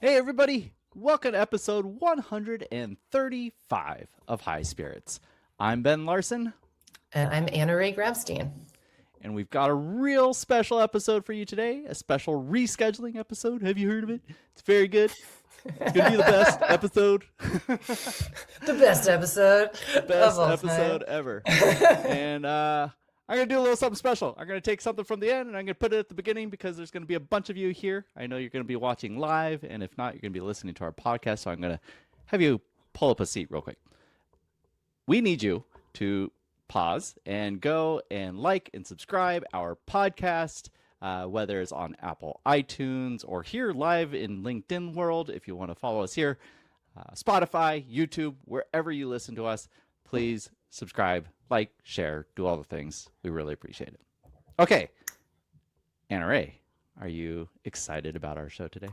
Hey, everybody. Welcome to episode 135 of High Spirits. I'm Ben Larson. And I'm AnnaRae Grabstein. And we've got a real special episode for you today, a special rescheduling episode. Have you heard of it? It's very good. It's going to be the best episode. The best episode. Best episode ever. And I'm going to do a little something special. I'm going to take something from the end and I'm going to put it at the beginning because there's going to be a bunch of you here. I know you're going to be watching live, and if not, you're going to be listening to our podcast. So I'm going to have you pull up a seat real quick. We need you to pause and go and like and subscribe our podcast, whether it's on Apple iTunes or here live in LinkedIn world. If you want to follow us here, Spotify, YouTube, wherever you listen to us, please subscribe, like, share, do all the things. We really appreciate it. Okay, AnnaRae, are you excited about our show today?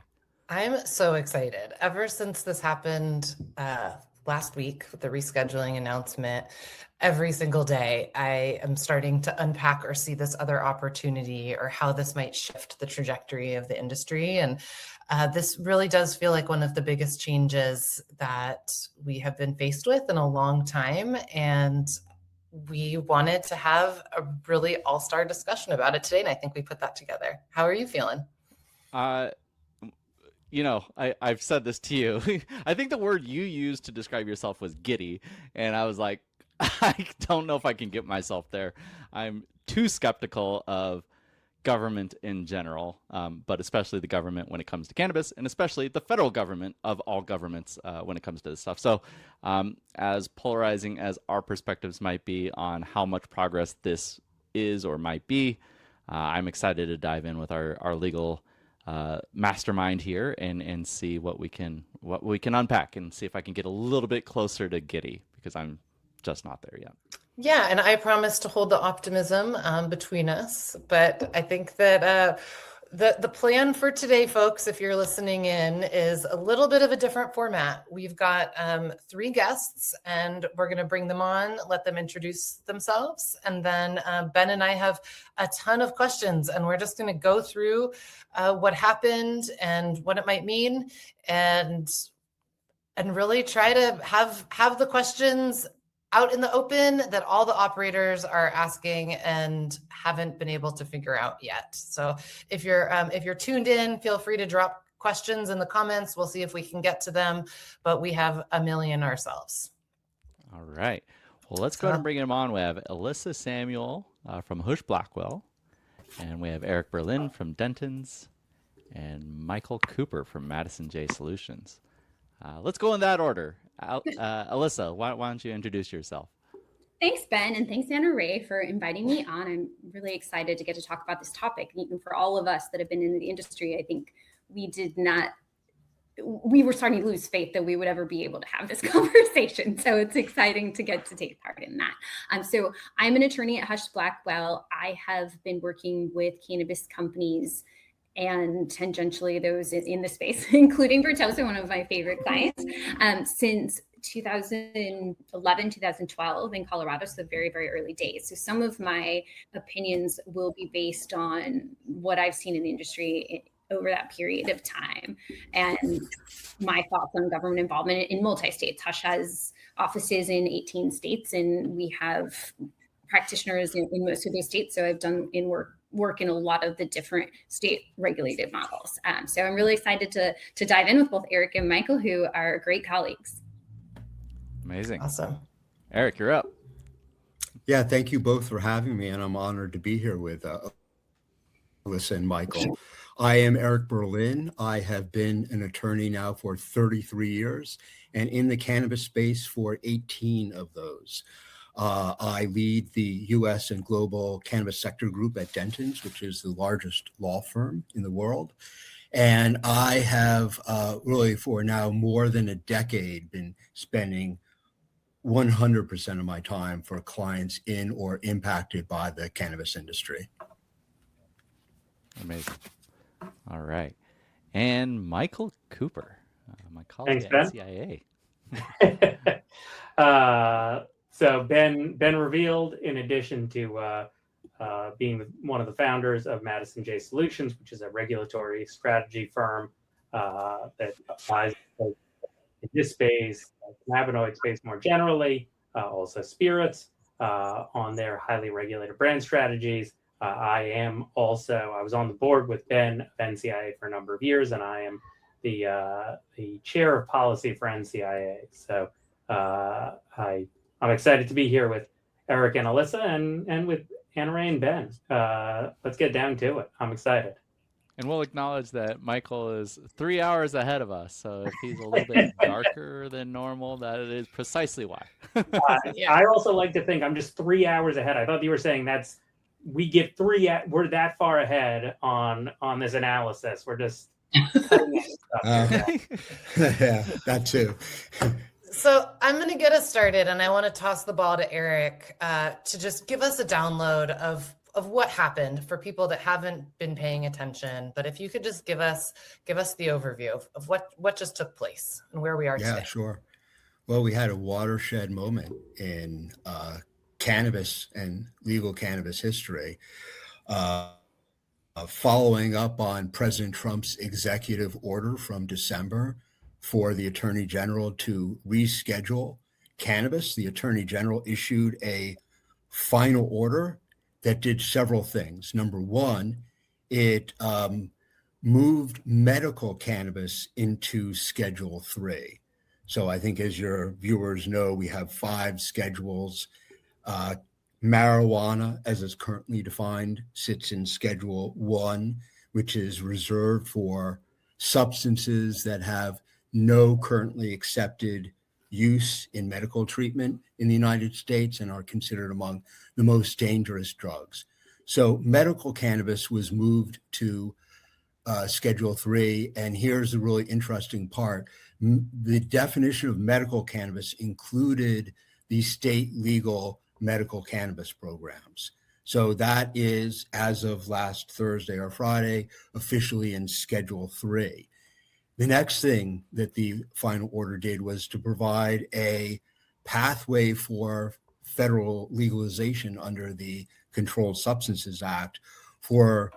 I'm so excited. Ever since this happened last week with the rescheduling announcement, every single day I am starting to unpack or see this other opportunity or how this might shift the trajectory of the industry. And this really does feel like one of the biggest changes that we have been faced with in a long time. And we wanted to have a really all-star discussion about it today. And I think we put that together. How are you feeling? You know, I've said this to you. I think the word you used to describe yourself was giddy. And I was like, I don't know if I can get myself there. I'm too skeptical of government in general, but especially the government when it comes to cannabis, and especially the federal government of all governments when it comes to this stuff. So as polarizing as our perspectives might be on how much progress this is or might be, I'm excited to dive in with our legal mastermind here and see what we can unpack and see if I can get a little bit closer to giddy, because I'm just not there yet. Yeah, and I promise to hold the optimism between us. But I think that the plan for today, folks, if you're listening in, is a little bit of a different format. We've got 3 guests, and we're going to bring them on, let them introduce themselves. And then Ben and I have a ton of questions, and we're just going to go through what happened and what it might mean, and really try to have the questions out in the open that all the operators are asking and haven't been able to figure out yet. So if you're tuned in, feel free to drop questions in the comments. We'll see if we can get to them, but we have a million ourselves. All right. Well, let's go ahead and bring them on. We have Alyssa Samuel from Husch Blackwell, and we have Eric Berlin from Dentons, and Michael Cooper from Madison J Solutions. Let's go in that order. Alyssa, why don't you introduce yourself? Thanks, Ben, and thanks, AnnaRae, for inviting me on. I'm really excited to get to talk about this topic. And even for all of us that have been in the industry, I think we were starting to lose faith that we would ever be able to have this conversation. So it's exciting to get to take part in that. So I'm an attorney at Husch Blackwell. I have been working with cannabis companies and tangentially those in the space, including Bertosa, one of my favorite clients, since 2011, 2012 in Colorado, so very, very early days. So some of my opinions will be based on what I've seen in the industry over that period of time and my thoughts on government involvement in multi-states. Husch has offices in 18 states, and we have practitioners in most of those states. So I've done work in a lot of the different state regulated models. So I'm really excited to dive in with both Eric and Michael, who are great colleagues. Amazing. Awesome. Eric, you're up. Yeah, thank you both for having me, and I'm honored to be here with Alyssa and Michael. I am Eric Berlin. I have been an attorney now for 33 years, and in the cannabis space for 18 of those. I lead the U.S. and global cannabis sector group at Dentons, which is the largest law firm in the world. And I have really for now more than a decade been spending 100% of my time for clients in or impacted by the cannabis industry. Amazing. All right. And Michael Cooper, my colleague Thanks, at CIA. So Ben revealed, in addition to being one of the founders of Madison J Solutions, which is a regulatory strategy firm that applies in this space, cannabinoid space more generally, also spirits, on their highly regulated brand strategies. I was on the board with Ben of NCIA for a number of years, and I am the chair of policy for NCIA. So I'm excited to be here with Eric and Alyssa and with AnnaRae and Ben. Let's get down to it. I'm excited. And we'll acknowledge that Michael is 3 hours ahead of us. So if he's a little bit darker than normal, that is precisely why. I also like to think I'm just 3 hours ahead. I thought you were saying we're that far ahead on this analysis. We're just cutting stuff. Yeah, that too. So I'm going to get us started, and I want to toss the ball to Eric to just give us a download of what happened for people that haven't been paying attention. But if you could just give us the overview of what just took place and where we are today. Yeah, sure. Well, we had a watershed moment in cannabis and legal cannabis history, following up on President Trump's executive order from December for the Attorney General to reschedule cannabis. The Attorney General issued a final order that did several things. Number one, it moved medical cannabis into Schedule 3. So I think, as your viewers know, we have 5 schedules. Marijuana, as is currently defined, sits in Schedule 1, which is reserved for substances that have no currently accepted use in medical treatment in the United States and are considered among the most dangerous drugs. So medical cannabis was moved to Schedule 3. And here's the really interesting part. The definition of medical cannabis included the state legal medical cannabis programs. So that is, as of last Thursday or Friday, officially in Schedule 3. The next thing that the final order did was to provide a pathway for federal legalization under the Controlled Substances Act for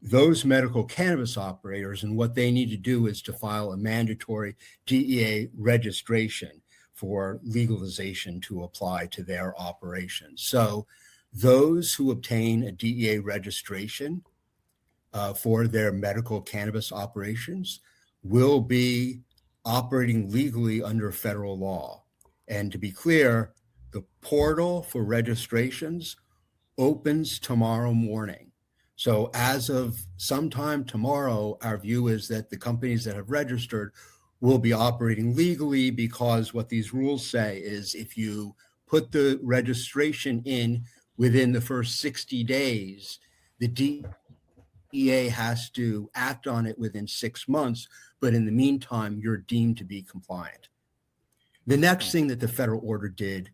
those medical cannabis operators. And what they need to do is to file a mandatory DEA registration for legalization to apply to their operations. So those who obtain a DEA registration for their medical cannabis operations will be operating legally under federal law. And to be clear, the portal for registrations opens tomorrow morning. So as of sometime tomorrow, our view is that the companies that have registered will be operating legally, because what these rules say is if you put the registration in within the first 60 days, the DEA has to act on it within 6 months, but in the meantime, you're deemed to be compliant. The next thing that the federal order did,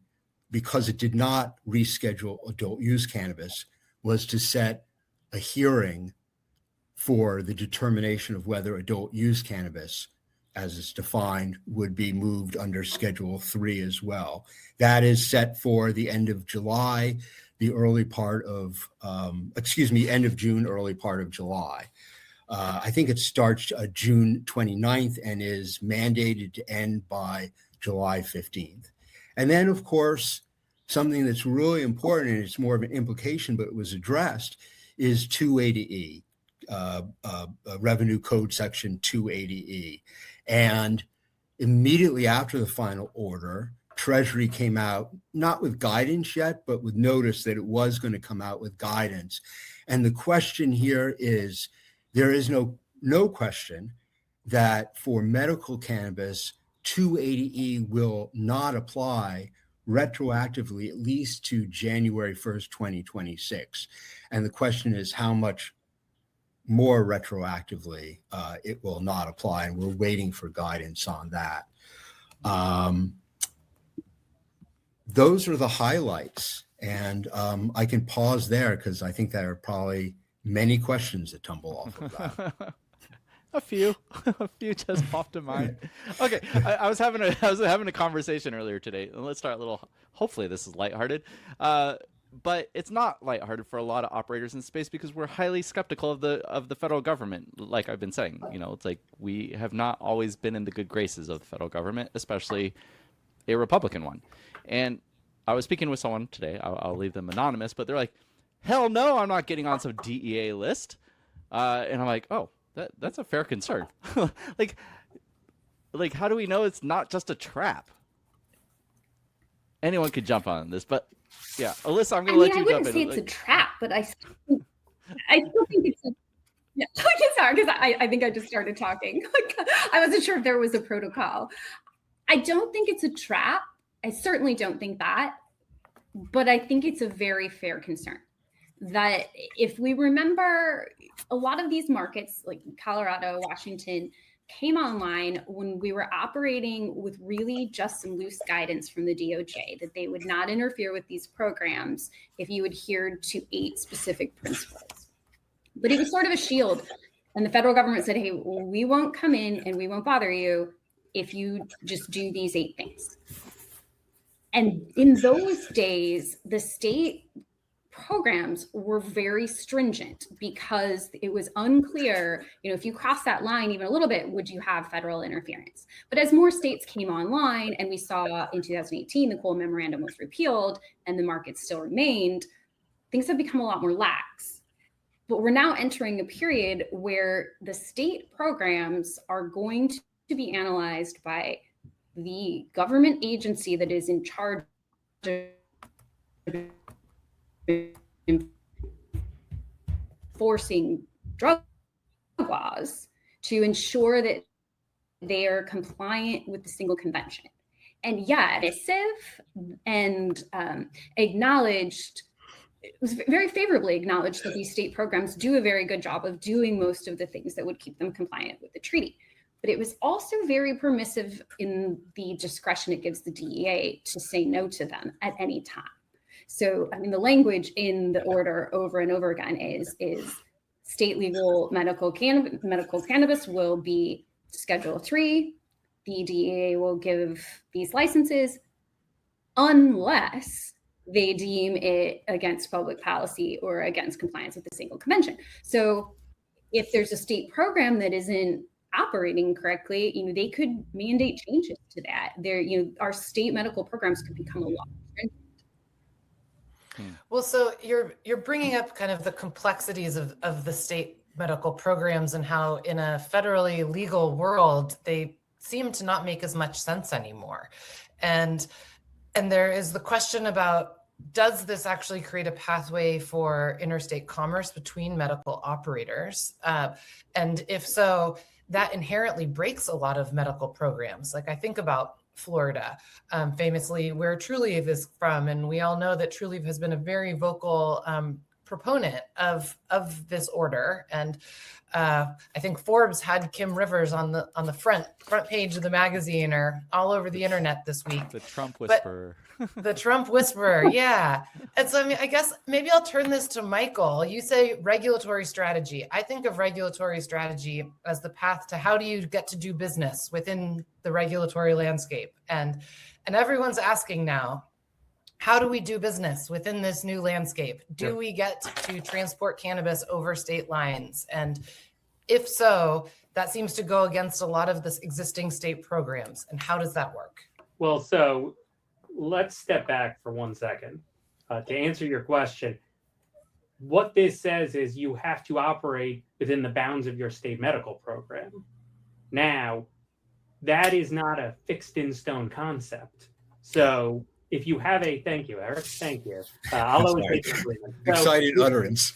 because it did not reschedule adult use cannabis, was to set a hearing for the determination of whether adult use cannabis, as it's defined, would be moved under Schedule 3 as well. That is set for the end of July, the early part of, end of June, early part of July. I think it starts June 29th and is mandated to end by July 15th. And then, of course, something that's really important, and it's more of an implication, but it was addressed, is 280E, Revenue Code Section 280E. And immediately after the final order, Treasury came out, not with guidance yet, but with notice that it was going to come out with guidance. And the question here is, there is no question that for medical cannabis, 280E will not apply retroactively, at least to January 1st, 2026. And the question is how much more retroactively it will not apply. And we're waiting for guidance on that. Those are the highlights. And I can pause there because I think there are probably many questions that tumble off of that. A few just popped in mind. Okay, I was having a conversation earlier today, and let's start a little. Hopefully, this is lighthearted. but it's not lighthearted for a lot of operators in space because we're highly skeptical of the federal government. Like I've been saying, it's like we have not always been in the good graces of the federal government, especially a Republican one. And I was speaking with someone today. I'll leave them anonymous, but they're like, "Hell no, I'm not getting on some DEA list." And I'm like, "Oh, that's a fair concern." like, how do we know it's not just a trap? Anyone could jump on this, but yeah, Alyssa, I'm going to let you jump in. I wouldn't say it's a trap, but I still think it's a... Yeah. Sorry, because I think I just started talking. I wasn't sure if there was a protocol. I don't think it's a trap. I certainly don't think that, but I think it's a very fair concern. That if we remember, a lot of these markets, like Colorado, Washington, came online when we were operating with really just some loose guidance from the DOJ that they would not interfere with these programs if you adhered to 8 specific principles. But it was sort of a shield. And the federal government said, hey, we won't come in and we won't bother you if you just do these 8 things. And in those days, the state programs were very stringent because it was unclear, if you cross that line even a little bit, would you have federal interference? But as more states came online, and we saw in 2018, the Cole Memorandum was repealed and the market still remained, things have become a lot more lax. But we're now entering a period where the state programs are going to be analyzed by the government agency that is in charge of enforcing drug laws to ensure that they are compliant with the single convention. And yeah, dismissive and acknowledged, it was very favorably acknowledged that these state programs do a very good job of doing most of the things that would keep them compliant with the treaty. But it was also very permissive in the discretion it gives the DEA to say no to them at any time. So, the language in the order over and over again is state legal medical cannabis will be Schedule 3. The DEA will give these licenses unless they deem it against public policy or against compliance with the single convention. So if there's a state program that isn't operating correctly, they could mandate changes to that. Our state medical programs could become a lot more. Well, so you're bringing up kind of the complexities of the state medical programs and how in a federally legal world, they seem to not make as much sense anymore. And there is the question about, does this actually create a pathway for interstate commerce between medical operators? And if so, that inherently breaks a lot of medical programs. Like I think about Florida, famously where Trulieve is from. And we all know that Trulieve has been a very vocal proponent of this order. And I think Forbes had Kim Rivers on the front page of the magazine or all over the internet this week. The Trump whisperer. The Trump whisperer, yeah. And so, I guess maybe I'll turn this to Michael. You say regulatory strategy. I think of regulatory strategy as the path to how do you get to do business within the regulatory landscape. And everyone's asking now, how do we do business within this new landscape? Do we get to transport cannabis over state lines? And if so, that seems to go against a lot of the existing state programs. And how does that work? Well, so let's step back for 1 second to answer your question. What this says is you have to operate within the bounds of your state medical program. Now, that is not a fixed in stone concept. So if you have thank you, Eric, thank you. I'll always take agreement. Excited utterance.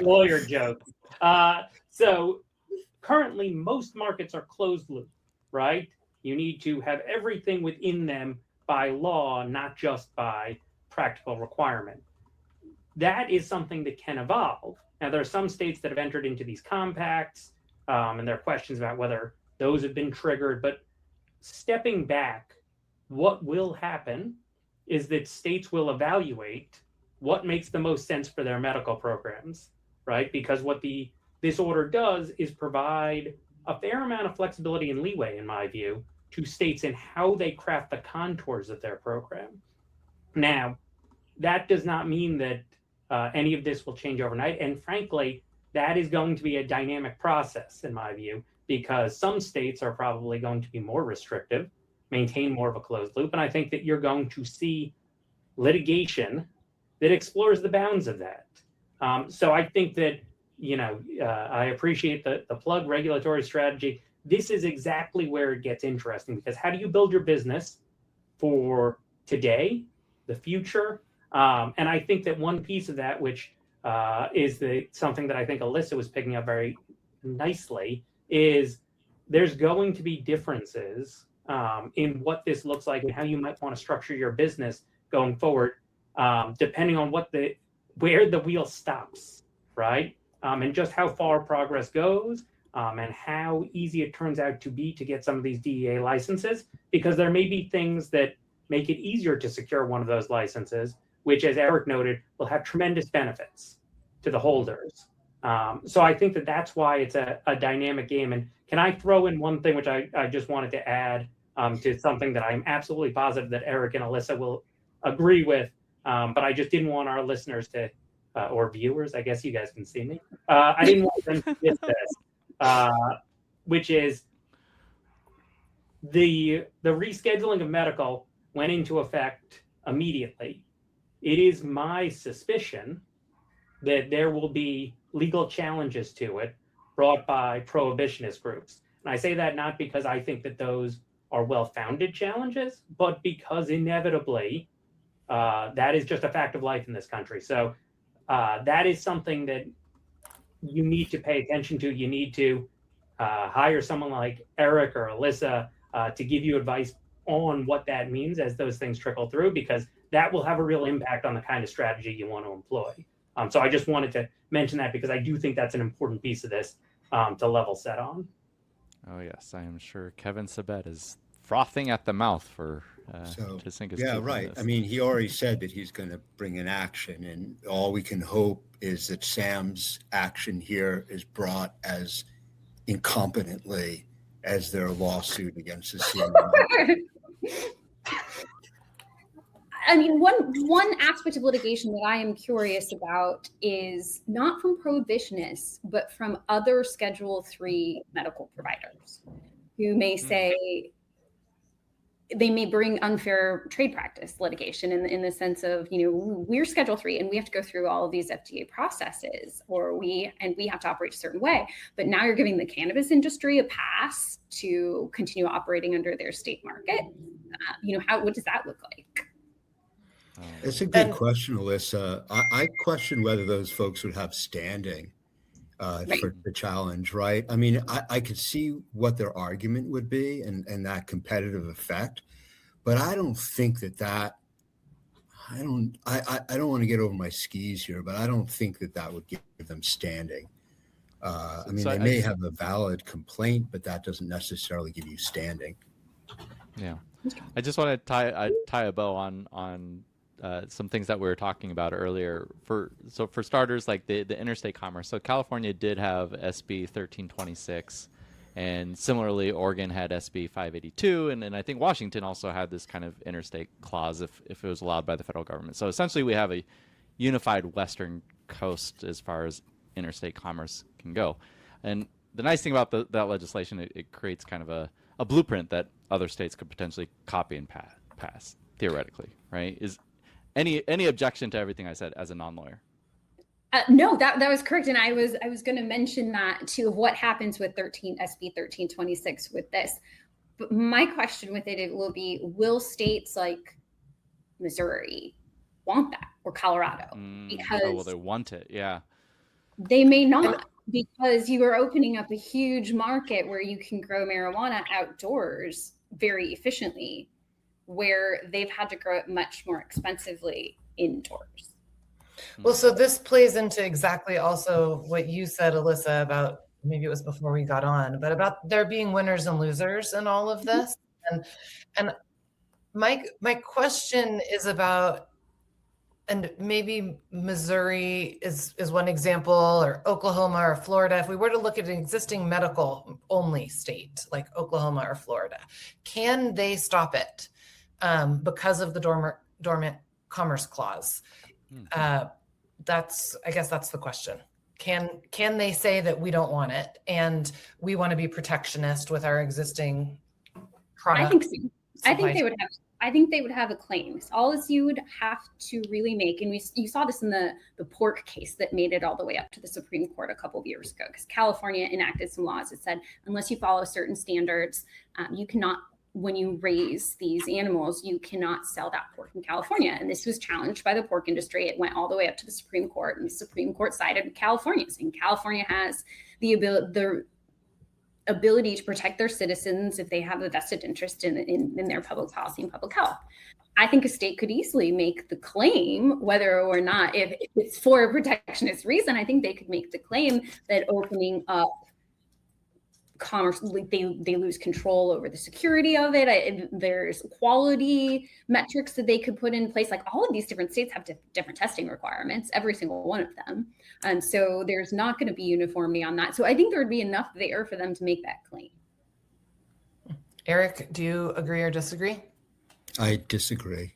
Lawyer joke. So currently most markets are closed loop, right? You need to have everything within them by law, not just by practical requirement. That is something that can evolve. Now, there are some states that have entered into these compacts, and there are questions about whether those have been triggered. But stepping back, what will happen is that states will evaluate what makes the most sense for their medical programs, right? Because what this order does is provide a fair amount of flexibility and leeway, in my view, to states in how they craft the contours of their program. Now, that does not mean that any of this will change overnight. And frankly, that is going to be a dynamic process, in my view, because some states are probably going to be more restrictive, maintain more of a closed loop. And I think that you're going to see litigation that explores the bounds of that. So I think that, I appreciate the plug regulatory strategy. This is exactly where it gets interesting, because how do you build your business for today, the future? And I think that one piece of that, which is something that I think Alyssa was picking up very nicely, is there's going to be differences in what this looks like and how you might want to structure your business going forward, depending on where the wheel stops, right? And just how far progress goes, and how easy it turns out to be to get some of these DEA licenses, because there may be things that make it easier to secure one of those licenses, which, as Eric noted, will have tremendous benefits to the holders. So I think that that's why it's a dynamic game. And can I throw in one thing which I just wanted to add to something that I'm absolutely positive that Eric and Alyssa will agree with, but I just didn't want our listeners to, or viewers, I guess you guys can see me, I didn't want them to miss this, which is the rescheduling of medical went into effect immediately. It is my suspicion that there will be legal challenges to it brought by prohibitionist groups. And I say that not because I think that those are well-founded challenges, but because inevitably that is just a fact of life in this country. So that is something that you need to pay attention to. You need to hire someone like Eric or Alyssa to give you advice on what that means as those things trickle through, because that will have a real impact on the kind of strategy you want to employ. So I just wanted to mention that because I do think that's an important piece of this to level set on. Oh yes, I am sure Kevin Sabet is frothing at the mouth for to sink his teeth in right. this. I mean, he already said that he's going to bring an action, and all we can hope is that Sam's action here is brought as incompetently as their lawsuit against the CME. I mean, one aspect of litigation that I am curious about is not from prohibitionists, but from other Schedule III medical providers who may say they may bring unfair trade practice litigation in the sense of, we're Schedule III and we have to go through all of these FDA processes, or we have to operate a certain way. But now you're giving the cannabis industry a pass to continue operating under their state market. What does that look like? It's a good question, Alyssa. I question whether those folks would have standing for the challenge, right? I mean, I could see what their argument would be and that competitive effect, but I don't think I don't want to get over my skis here, but I don't think that would give them standing. I mean, they may have a valid complaint, but that doesn't necessarily give you standing. Yeah. I just want to tie a bow on some things that we were talking about earlier. For starters, like the interstate commerce. So California did have SB 1326, and similarly Oregon had SB 582, and I think Washington also had this kind of interstate clause if it was allowed by the federal government. So essentially we have a unified western coast as far as interstate commerce can go. And the nice thing about that legislation, it creates kind of a blueprint that other states could potentially copy and pass theoretically, right? Is any objection to everything I said as a non-lawyer? No, that was correct, and I was going to mention that too, of what happens with SB 1326 with this. But my question with it will be: will states like Missouri want that, or Colorado? Because they want it, yeah. They may not, because you are opening up a huge market where you can grow marijuana outdoors very efficiently, where they've had to grow it much more expensively indoors. Well, so this plays into exactly also what you said, Alyssa, about, maybe it was before we got on, but about there being winners and losers in all of this. And my question is about, and maybe Missouri is one example, or Oklahoma or Florida. If we were to look at an existing medical only state like Oklahoma or Florida, can they stop it because of the Dormant Commerce Clause. Hmm. I guess that's the question. Can they say that we don't want it and we want to be protectionist with our existing product? I think so. I supply think they would have a claim. So all you would have to really make, and you saw this in the pork case that made it all the way up to the Supreme Court a couple of years ago, because California enacted some laws that said unless you follow certain standards, you cannot, when you raise these animals, you cannot sell that pork in California. And this was challenged by the pork industry. It went all the way up to the Supreme Court, and the Supreme Court sided with California, saying California has the ability to protect their citizens if they have a vested interest in their public policy and public health. I think a state could easily make the claim, whether or not, if it's for a protectionist reason, I think they could make the claim that opening up commerce, like they lose control over the security of it. There's quality metrics that they could put in place. Like all of these different states have different testing requirements, every single one of them. And so there's not going to be uniformity on that. So I think there would be enough there for them to make that claim. Eric, do you agree or disagree? I disagree.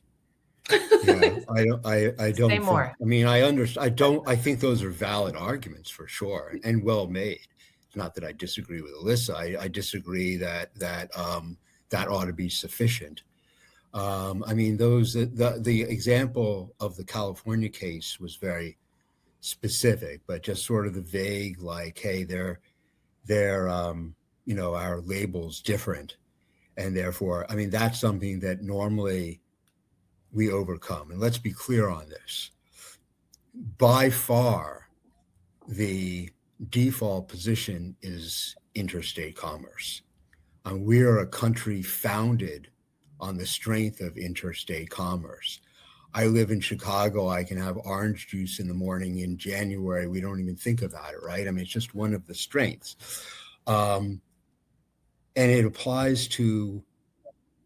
Yeah, I don't. Say more. I mean, I understand. I think those are valid arguments for sure and well made. It's not that I disagree with Alyssa. I disagree that ought to be sufficient. I mean, the example of the California case was very specific, but just sort of the vague, like, hey, they're our label's different, and therefore, I mean, that's something that normally we overcome. And let's be clear on this. By far, the default position is interstate commerce. We are a country founded on the strength of interstate commerce. I live in Chicago. I can have orange juice in the morning in January. We don't even think about it, right? I mean, it's just one of the strengths. And it applies to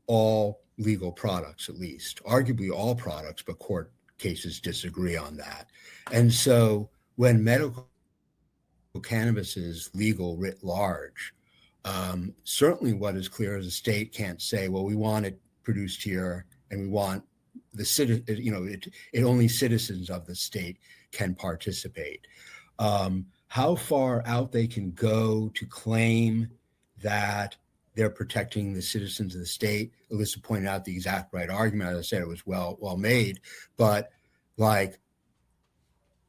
all legal products, at least, arguably all products, but court cases disagree on that. And so when medical cannabis is legal writ large, certainly what is clear is a state can't say, well, we want it produced here and we want the citizen, it only citizens of the state can participate. How far out they can go to claim that they're protecting the citizens of the state. Alyssa pointed out the exact right argument. As I said, it was well made, but like,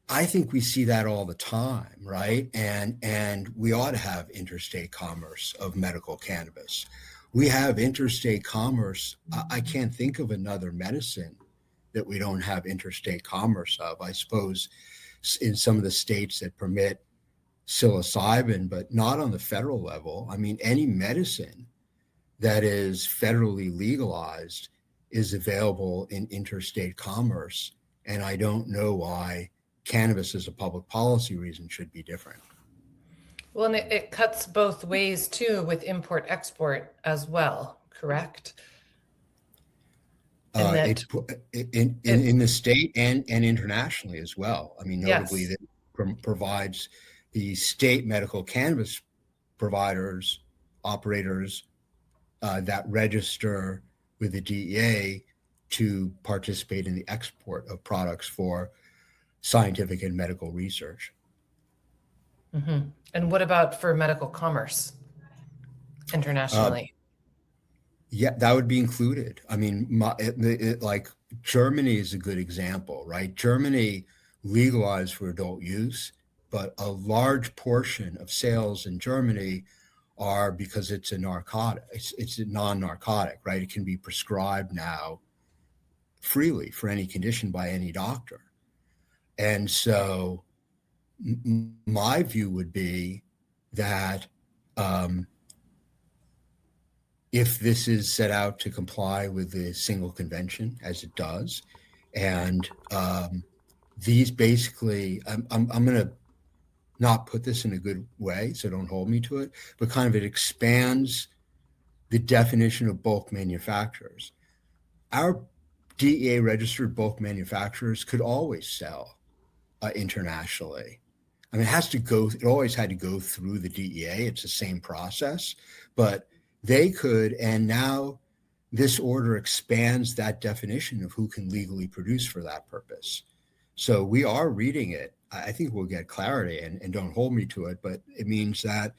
I think we see that all the time, right? And we ought to have interstate commerce of medical cannabis. We have interstate commerce. I can't think of another medicine that we don't have interstate commerce of. I suppose in some of the states that permit psilocybin, but not on the federal level. I mean, any medicine that is federally legalized is available in interstate commerce. And I don't know why cannabis as a public policy reason should be different. Well, and it cuts both ways too with import export as well, correct? In the state and internationally as well. I mean, notably yes. That provides the state medical cannabis providers, operators that register with the DEA to participate in the export of products for scientific and medical research. Mm-hmm. And what about for medical commerce internationally? Yeah, that would be included. I mean, like Germany is a good example, right? Germany legalized for adult use, but a large portion of sales in Germany are because it's a narcotic. It's a non-narcotic, right? It can be prescribed now freely for any condition by any doctor. And so my view would be that if this is set out to comply with the single convention, as it does, and these basically, I'm going to not put this in a good way, so don't hold me to it, but kind of it expands the definition of bulk manufacturers. Our DEA registered bulk manufacturers could always sell internationally. I mean, it always had to go through the DEA. It's the same process, but they could, and now this order expands that definition of who can legally produce for that purpose. So we are reading it. I think we'll get clarity, and don't hold me to it, but it means that,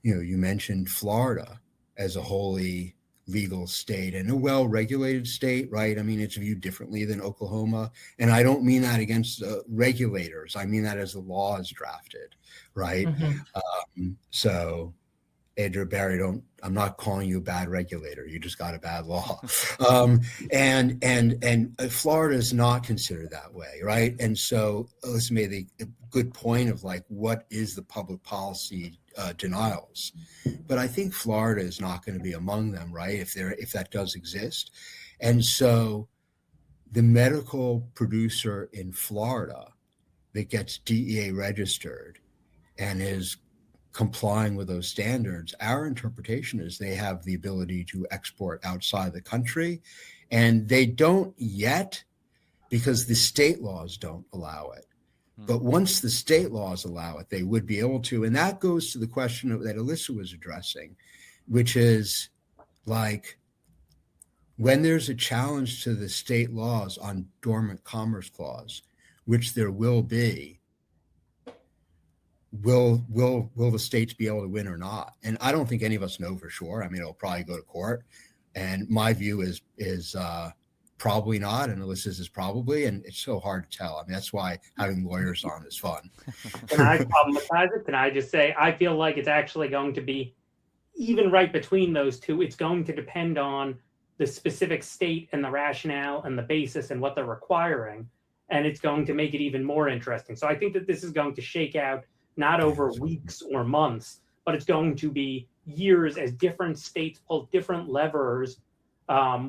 you mentioned Florida as a wholly legal state and a well-regulated state, right? I mean, it's viewed differently than Oklahoma. And I don't mean that against regulators. I mean that as the law is drafted, right? So Andrew Barry, I'm not calling you a bad regulator. You just got a bad law. And Florida is not considered that way, right? And so Alyssa made a good point of like, what is the public policy denials? But I think Florida is not going to be among them, right? If that does exist. And so the medical producer in Florida that gets DEA registered and is complying with those standards, our interpretation is they have the ability to export outside the country, and they don't yet because the state laws don't allow it. But once the state laws allow it, they would be able to. And that goes to the question that Alyssa was addressing, which is like, when there's a challenge to the state laws on Dormant Commerce Clause, which there will be, will the states be able to win or not? And I don't think any of us know for sure. I mean, it'll probably go to court. And my view is probably not, and Alyssa's is probably, and it's so hard to tell. I mean, that's why having lawyers on is fun. Can I problematize it? Can I just say, I feel like it's actually going to be even right between those two. It's going to depend on the specific state and the rationale and the basis and what they're requiring. And it's going to make it even more interesting. So I think that this is going to shake out not over weeks or months, but it's going to be years as different states pull different levers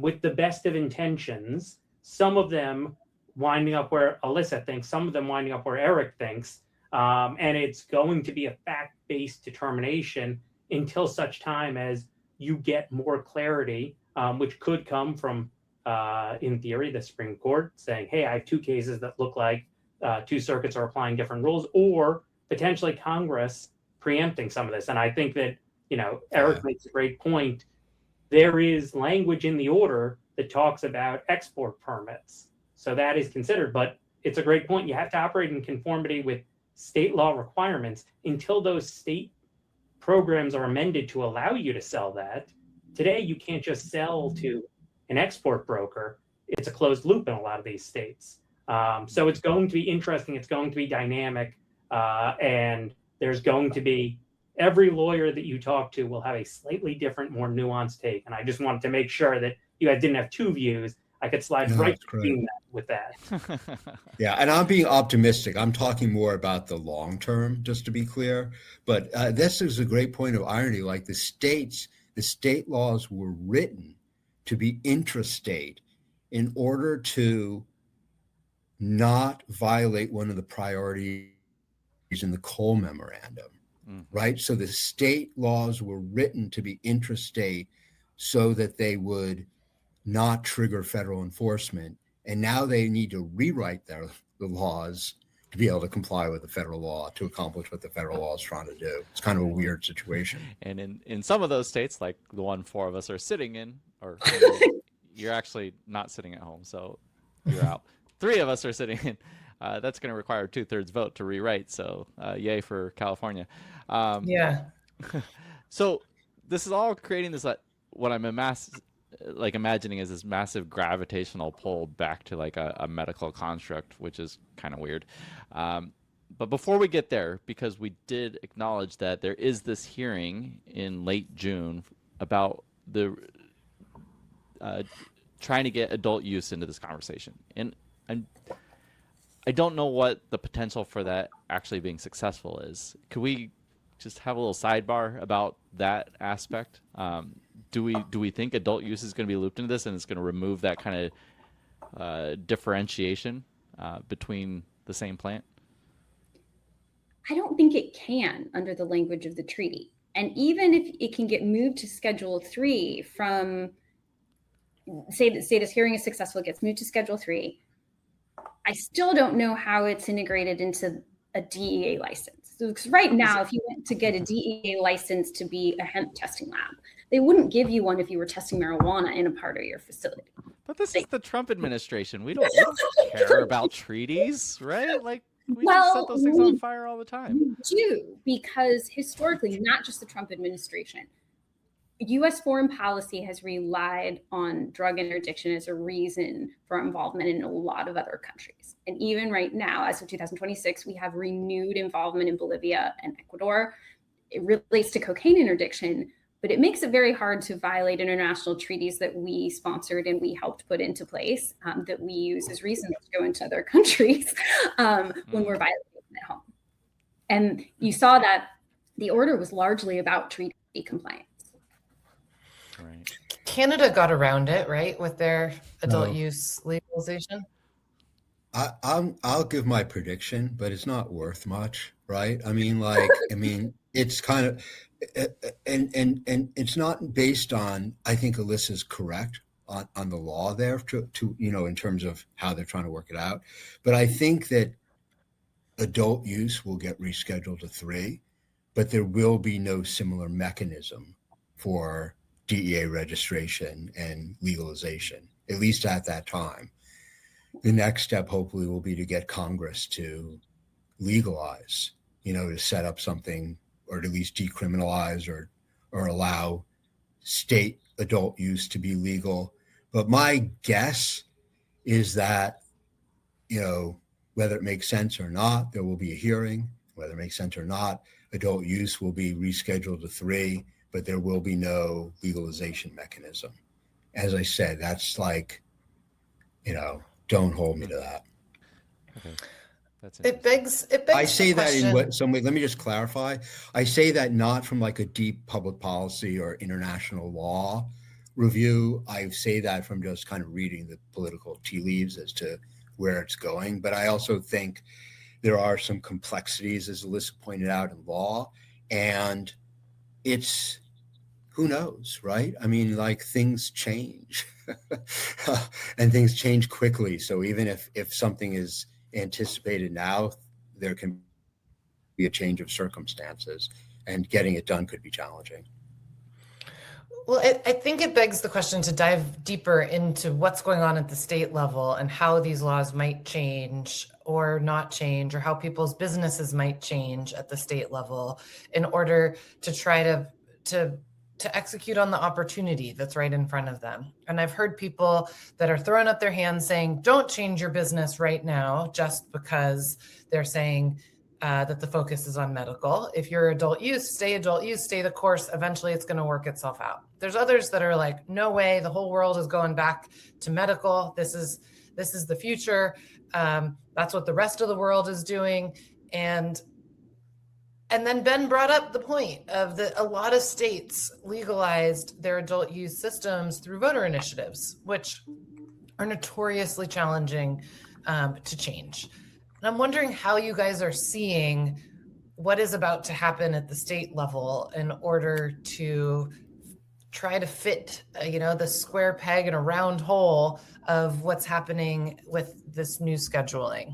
with the best of intentions, some of them winding up where Alyssa thinks, some of them winding up where Eric thinks. And it's going to be a fact-based determination until such time as you get more clarity, which could come from, in theory, the Supreme Court saying, hey, I have two cases that look like two circuits are applying different rules, or potentially Congress preempting some of this. And I think that, Eric makes a great point. There is language in the order that talks about export permits. So that is considered, but it's a great point. You have to operate in conformity with state law requirements until those state programs are amended to allow you to sell that. Today, you can't just sell to an export broker. It's a closed loop in a lot of these states. So it's going to be interesting. It's going to be dynamic. And there's going to be, every lawyer that you talk to will have a slightly different, more nuanced take. And I just wanted to make sure that you guys didn't have two views. I could slide right between that with that. Yeah, and I'm being optimistic. I'm talking more about the long term, just to be clear. But this is a great point of irony. Like the state laws were written to be intrastate in order to not violate one of the priorities in the Cole Memorandum. Right? So the state laws were written to be intrastate so that they would not trigger federal enforcement. And now they need to rewrite the laws to be able to comply with the federal law to accomplish what the federal law is trying to do. It's kind of a weird situation. And in some of those states, like the one four of us are sitting in, or you're actually not sitting at home, so you're out. Three of us are sitting in. That's going to require a 2/3 vote to rewrite. So yay for California. Yeah. So this is all creating this, what I'm imagining is this massive gravitational pull back to like a medical construct, which is kind of weird. But before we get there, because we did acknowledge that there is this hearing in late June about the trying to get adult use into this conversation. And I don't know what the potential for that actually being successful is. Could we just have a little sidebar about that aspect? Do we think adult use is going to be looped into this, and it's going to remove that kind of differentiation between the same plant? I don't think it can under the language of the treaty. And even if it can get moved to Schedule 3 from, say this hearing is successful, it gets moved to Schedule 3, I still don't know how it's integrated into a DEA license. So, because right now, if you went to get a DEA license to be a hemp testing lab, they wouldn't give you one if you were testing marijuana in a part of your facility. But this is the Trump administration. We don't care about treaties, right? Like, we just set those things on fire all the time. We do, because historically, not just the Trump administration, U.S. foreign policy has relied on drug interdiction as a reason for involvement in a lot of other countries. And even right now, as of 2026, we have renewed involvement in Bolivia and Ecuador. It relates to cocaine interdiction, but it makes it very hard to violate international treaties that we sponsored and we helped put into place, that we use as reasons to go into other countries when we're violating them at home. And you saw that the order was largely about treaty compliance. Right. Canada got around it, right, with their adult use legalization. I'll give my prediction, but it's not worth much, right? I mean, it's kind of, and it's not based on. I think Alyssa's correct on the law there to in terms of how they're trying to work it out. But I think that adult use will get rescheduled to 3, but there will be no similar mechanism for DEA registration and legalization, at least at that time. The next step hopefully will be to get Congress to legalize, to set up something, or at least decriminalize or allow state adult use to be legal. But my guess is that, whether it makes sense or not, there will be a hearing. Whether it makes sense or not, adult use will be rescheduled to 3, but there will be no legalization mechanism. As I said, that's like, don't hold me to that. Okay. That's It begs I say the that question. in some way. Let me just clarify. I say that not from like a deep public policy or international law review. I say that from just kind of reading the political tea leaves as to where it's going. But I also think there are some complexities, as Alyssa pointed out, in law, and it's, who knows, right? I mean, like, things change and things change quickly. So even if something is anticipated now, there can be a change of circumstances, and getting it done could be challenging. Well, I think it begs the question to dive deeper into what's going on at the state level and how these laws might change or not change, or how people's businesses might change at the state level in order to try to execute on the opportunity that's right in front of them. And I've heard people that are throwing up their hands saying, don't change your business right now, just because they're saying that the focus is on medical. If you're adult use, stay the course. Eventually it's going to work itself out. There's others that are like, no way, the whole world is going back to medical. This is the future. That's what the rest of the world is doing. And then Ben brought up the point of that a lot of states legalized their adult use systems through voter initiatives, which are notoriously challenging to change. And I'm wondering how you guys are seeing what is about to happen at the state level in order to try to fit, the square peg in a round hole of what's happening with this new scheduling.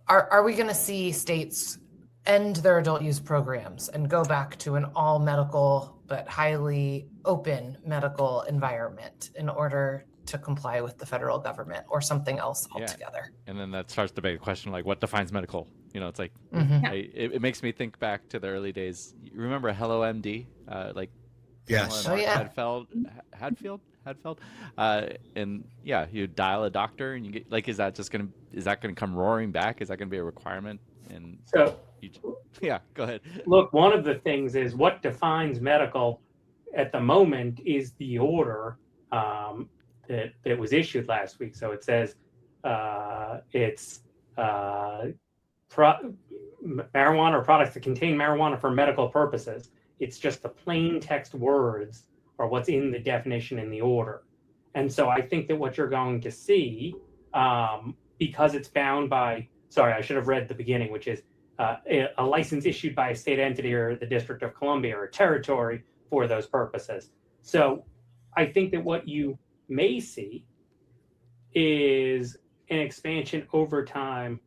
Are we going to see states end their adult use programs and go back to an all medical but highly open medical environment in order to comply with the federal government, or something else altogether? Yeah. And then that starts to beg the question, like, what defines medical? It's like, Mm-hmm. it makes me think back to the early days. You remember Hello MD? Yes. Oh, yeah. Hadfield. And yeah, you dial a doctor and you get, like, is that gonna come roaring back? Is that gonna be a requirement? And So, yeah, go ahead. look, one of the things is what defines medical at the moment is the order that was issued last week. So it says it's marijuana or products that contain marijuana for medical purposes. It's just the plain text words are what's in the definition in the order. And so I think that what you're going to see, because it's bound by, sorry, I should have read the beginning, which is a license issued by a state entity or the District of Columbia or a territory for those purposes. So I think that what you may see is an expansion over time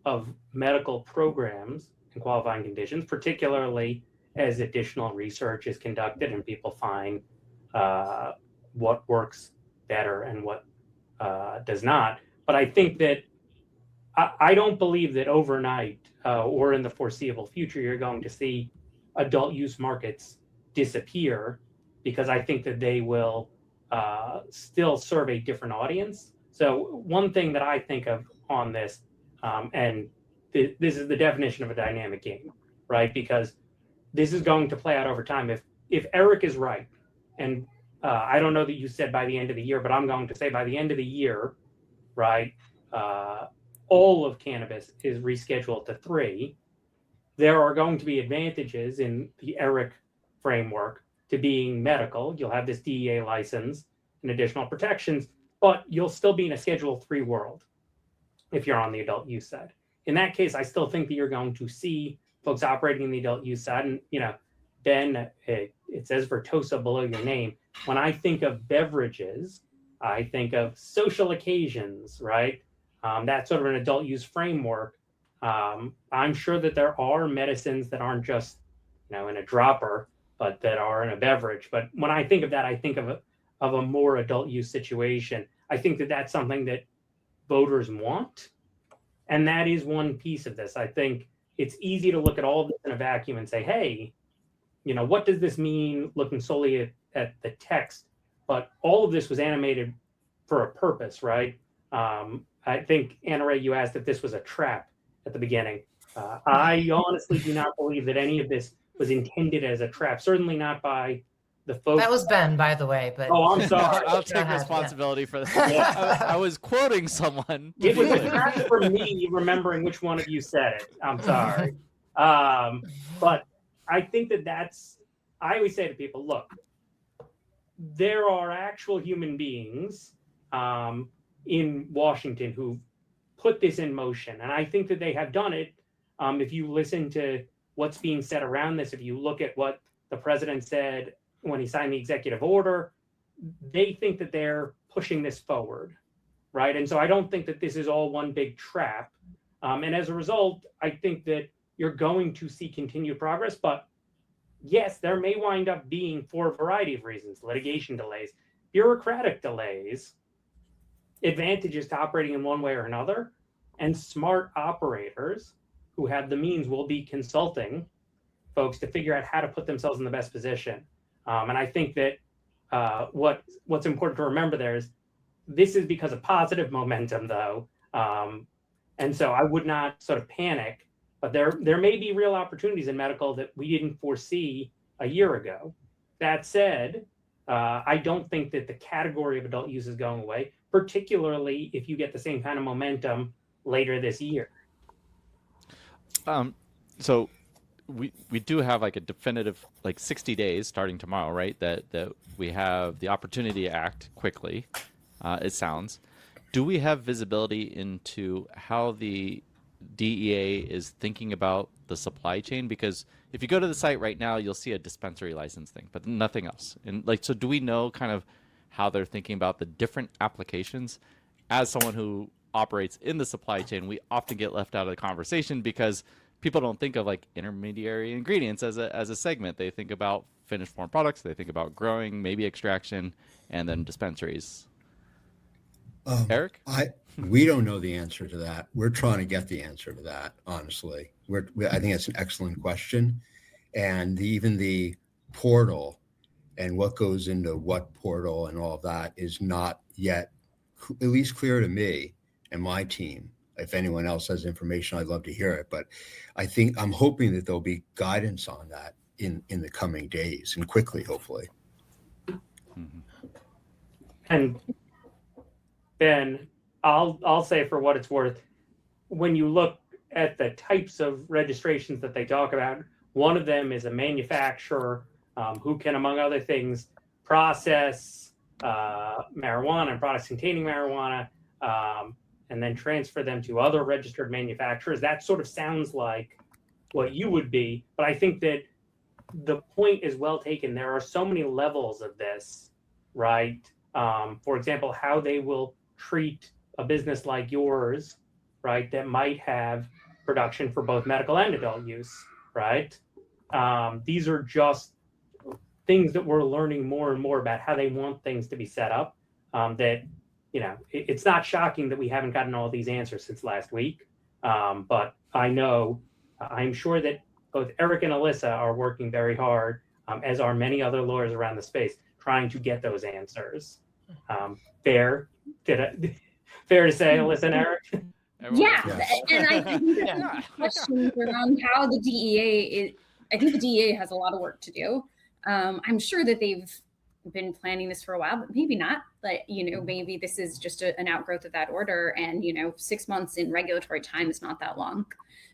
of medical programs and qualifying conditions, particularly as additional research is conducted and people find what works better and what does not. But I think that I don't believe that overnight or in the foreseeable future you're going to see adult use markets disappear, because I think that they will still serve a different audience. So one thing that I think of on this, and this is the definition of a dynamic game, right? Because this is going to play out over time. If Eric is right, and I don't know that you said by the end of the year, but I'm going to say by the end of the year, right, all of cannabis is rescheduled to 3, there are going to be advantages in the Eric framework to being medical. You'll have this DEA license and additional protections, but you'll still be in a Schedule 3 world if you're on the adult use side. In that case, I still think that you're going to see folks operating in the adult use side. And, Ben, it says Vertosa below your name. When I think of beverages, I think of social occasions, right? That's sort of an adult use framework. I'm sure that there are medicines that aren't just, in a dropper, but that are in a beverage. But when I think of that, I think of a more adult use situation. I think that that's something that voters want. And that is one piece of this. I think it's easy to look at all this in a vacuum and say, hey, what does this mean looking solely at the text? But all of this was animated for a purpose, right? I think, AnnaRae, you asked if this was a trap at the beginning. I honestly do not believe that any of this was intended as a trap, certainly not by the folks. That was Ben, by the way. But oh, I'm sorry. I'll take responsibility for that. Yeah. I was quoting someone. It was a trap for me remembering which one of you said it. I'm sorry. But I think I always say to people, look, there are actual human beings in Washington who put this in motion. And I think that they have done it. If you listen to what's being said around this, if you look at what the president said when he signed the executive order, they think that they're pushing this forward, right? And so I don't think that this is all one big trap. And as a result, I think that you're going to see continued progress. But yes, there may wind up being, for a variety of reasons, litigation delays, bureaucratic delays, advantages to operating in one way or another, and smart operators who have the means will be consulting folks to figure out how to put themselves in the best position. And I think that what's important to remember there is this is because of positive momentum, though. And so I would not sort of panic, but there may be real opportunities in medical that we didn't foresee a year ago. That said, I don't think that the category of adult use is going away, particularly if you get the same kind of momentum later this year. So we do have like a definitive 60 days starting tomorrow, right? That we have the opportunity to act quickly. It sounds. Do we have visibility into how the DEA is thinking about the supply chain? Because if you go to the site right now, you'll see a dispensary license thing, but nothing else. And so do we know kind of how they're thinking about the different applications? As someone who operates in the supply chain, we often get left out of the conversation because people don't think of intermediary ingredients as a segment. They think about finished form products. They think about growing, maybe extraction, and then dispensaries. Eric? We don't know the answer to that. We're trying to get the answer to that, honestly. I think that's an excellent question. And even the portal and what goes into what portal and all of that is not yet at least clear to me and my team. If anyone else has information, I'd love to hear it. But I'm hoping that there'll be guidance on that in the coming days and quickly, hopefully. Mm-hmm. And Ben, I'll say for what it's worth, when you look at the types of registrations that they talk about, one of them is a manufacturer who can, among other things, process marijuana and products containing marijuana, and then transfer them to other registered manufacturers. That sort of sounds like what you would be. But I think that the point is well taken. There are so many levels of this, right? For example, how they will treat a business like yours right, that might have production for both medical and adult use, right? These are just things that we're learning more and more about how they want things to be set up. That, you know, it's not shocking that we haven't gotten all these answers since last week. But I know, I'm sure that both Eric and Alyssa are working very hard, as are many other lawyers around the space, trying to get those answers. Fair to say, Alyssa and Eric? Yeah, Yes. and I think that questions around how the DEA is, I think the DEA has a lot of work to do. I'm sure that they've been planning this for a while, but maybe not. But, you know, maybe this is just an outgrowth of that order. And, you know, 6 months in regulatory time is not that long.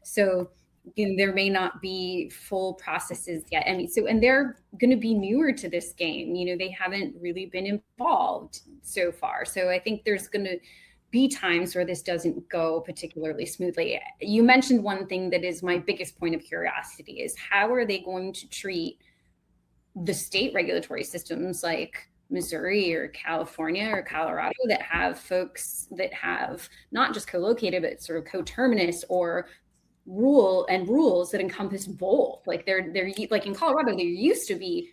So, you know, there may not be full processes yet. I mean, so, and they're going to be newer to this game. You know, they haven't really been involved so far. So I think there's going to be times where this doesn't go particularly smoothly. You mentioned one thing that is my biggest point of curiosity is how are they going to treat the state regulatory systems like Missouri or California or Colorado that have folks that have not just co-located, but sort of coterminous or rules that encompass both. Like they're like in Colorado, there used to be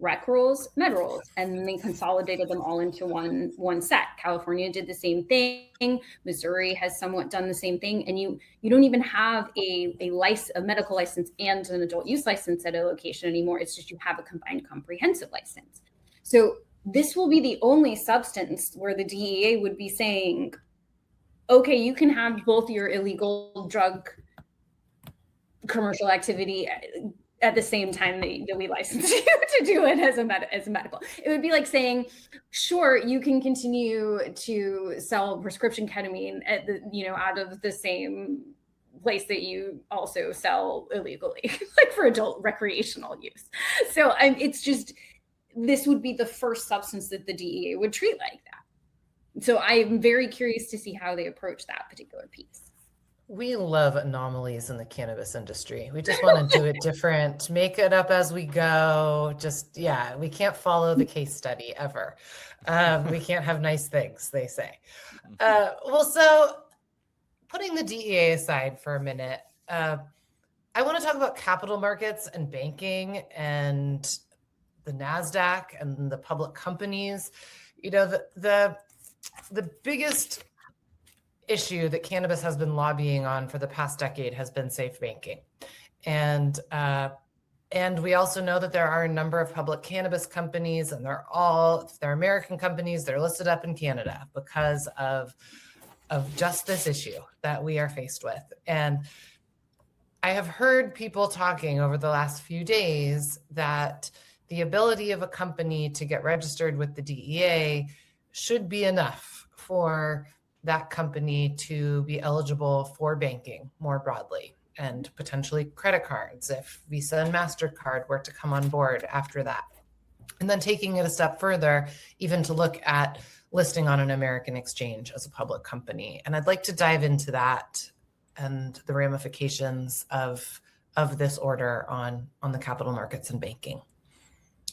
rec rules, med rules, and they consolidated them all into one set. California did the same thing. Missouri has somewhat done the same thing. And you don't even have a medical license and an adult use license at a location anymore. It's just you have a combined comprehensive license. So this will be the only substance where the DEA would be saying, okay, you can have both your illegal drug commercial activity at the same time that we license you to do it as a medical. It would be like saying, sure, you can continue to sell prescription ketamine at the, you know, out of the same place that you also sell illegally, like for adult recreational use. So it's just, this would be the first substance that the DEA would treat like that. So I'm very curious to see how they approach that particular piece. We love anomalies in the cannabis industry. We just want to do it different, make it up as we go. Just, yeah, we can't follow the case study ever. We can't have nice things, they say. Well, so putting the DEA aside for a minute, I want to talk about capital markets and banking and the NASDAQ and the public companies. You know, the biggest issue that cannabis has been lobbying on for the past decade has been safe banking. And we also know that there are a number of public cannabis companies, and they're American companies, they're listed up in Canada because of just this issue that we are faced with. And I have heard people talking over the last few days that the ability of a company to get registered with the DEA should be enough for that company to be eligible for banking more broadly, and potentially credit cards if Visa and MasterCard were to come on board after that. And then taking it a step further, even to look at listing on an American exchange as a public company. And I'd like to dive into that and the ramifications of this order on the capital markets and banking.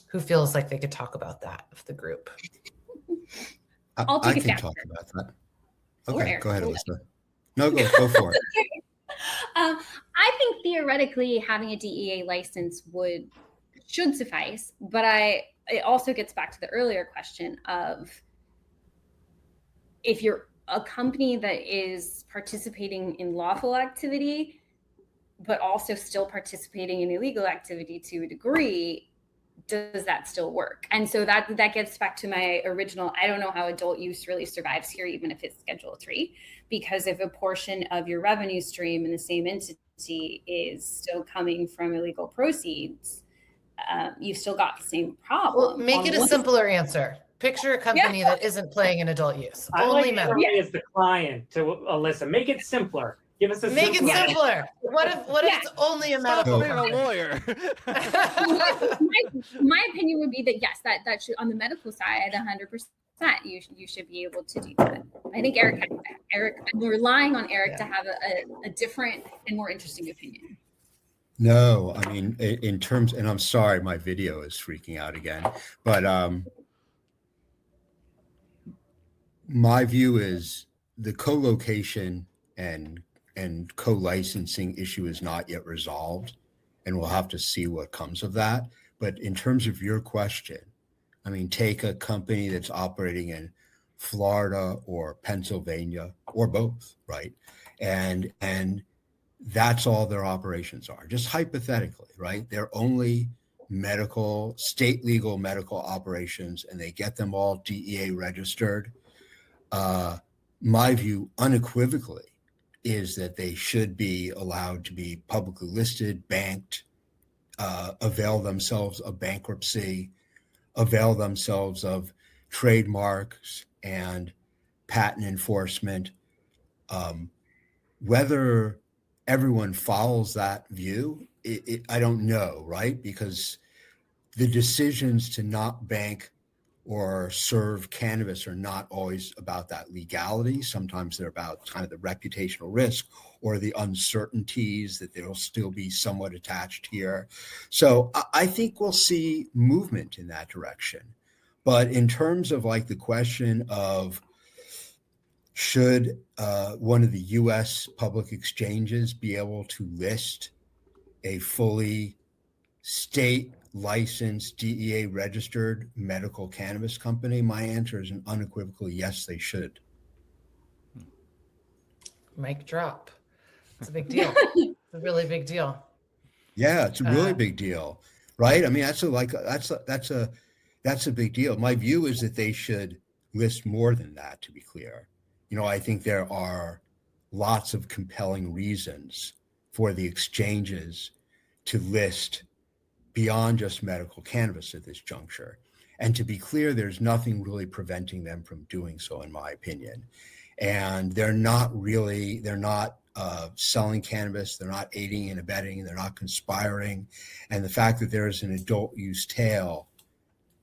Who feels like they could talk about that of the group? I can talk about that. Okay, go ahead, Alyssa. No, go for it. I think theoretically having a DEA license should suffice, but it also gets back to the earlier question of if you're a company that is participating in lawful activity, but also still participating in illegal activity to a degree, does that still work? And so that gets back to my original, I don't know how adult use really survives here, even if it's Schedule 3, because if a portion of your revenue stream in the same entity is still coming from illegal proceeds, you've still got the same problem. Well, make it a simpler answer. Picture a company that isn't playing in adult use. Only medical. As the client to Alyssa. Make it simpler. Give us Make it simpler. What if it's only a medical? Being a lawyer. my opinion would be that yes, that should, on the medical side, 100%, you should be able to do that. I think Eric, I'm relying on Eric to have a different and more interesting opinion. No, I mean, in terms, and I'm sorry, my video is freaking out again, but my view is the co-location and co-licensing issue is not yet resolved, and we'll have to see what comes of that. But in terms of your question, I mean, take a company that's operating in Florida or Pennsylvania or both, right? And that's all their operations are, just hypothetically, right? They're only state legal medical operations, and they get them all DEA registered. My view unequivocally is that they should be allowed to be publicly listed, banked, avail themselves of bankruptcy, avail themselves of trademarks and patent enforcement. Whether everyone follows that view, I don't know, right? Because the decisions to not bank or serve cannabis are not always about that legality. Sometimes they're about kind of the reputational risk or the uncertainties that there'll still be somewhat attached here. So I think we'll see movement in that direction. But in terms of like the question of should one of the US public exchanges be able to list a fully state licensed DEA registered medical cannabis company? My answer is an unequivocal yes, they should. Mic drop. It's a big deal. It's a really big deal. Yeah, it's a really big deal, right? I mean, that's a big deal. My view is that they should list more than that, to be clear. You know, I think there are lots of compelling reasons for the exchanges to list beyond just medical cannabis at this juncture. And to be clear, there's nothing really preventing them from doing so, in my opinion. And they're not selling cannabis, they're not aiding and abetting, they're not conspiring. And the fact that there's an adult use tail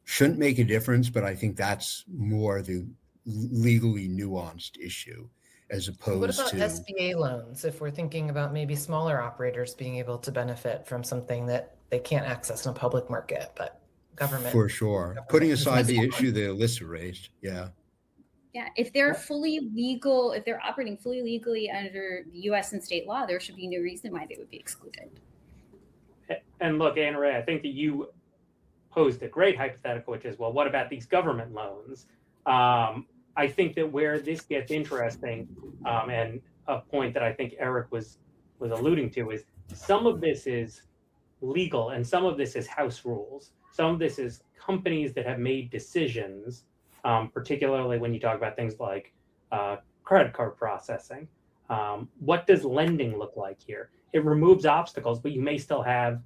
shouldn't make a difference, but I think that's more the legally nuanced issue as opposed What about to SBA loans, if we're thinking about maybe smaller operators being able to benefit from something that they can't access in a public market, but government? For sure. Putting aside the issue that Alyssa raised. Yeah. Yeah, if they're fully legal, if they're operating fully legally under U.S. and state law, there should be no reason why they would be excluded. And look, AnnaRae, I think that you posed a great hypothetical, which is, well, what about these government loans? I think that where this gets interesting, and a point that I think Eric was alluding to, is some of this is legal and some of this is house rules. Some of this is companies that have made decisions, particularly when you talk about things like credit card processing. What does lending look like here? It removes obstacles, but you may still have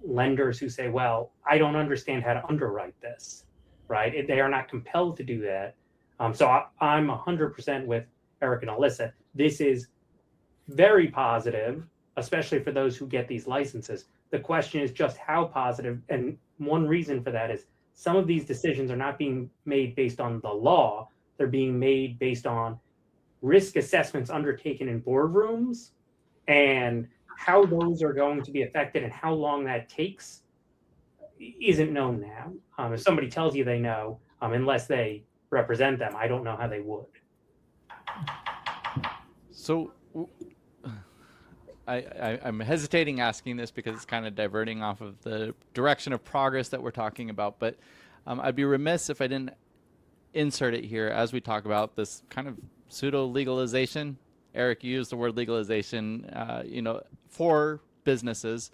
lenders who say, well, I don't understand how to underwrite this, right? They are not compelled to do that. So I'm 100% with Eric and Alyssa. This is very positive, especially for those who get these licenses. The question is just how positive. And one reason for that is some of these decisions are not being made based on the law. They're being made based on risk assessments undertaken in boardrooms, and how those are going to be affected and how long that takes isn't known now. If somebody tells you they know, unless they represent them, I don't know how they would. So I'm hesitating asking this because it's kind of diverting off of the direction of progress that we're talking about, but I'd be remiss if I didn't insert it here as we talk about this kind of pseudo legalization. Eric, you used the word legalization, for businesses,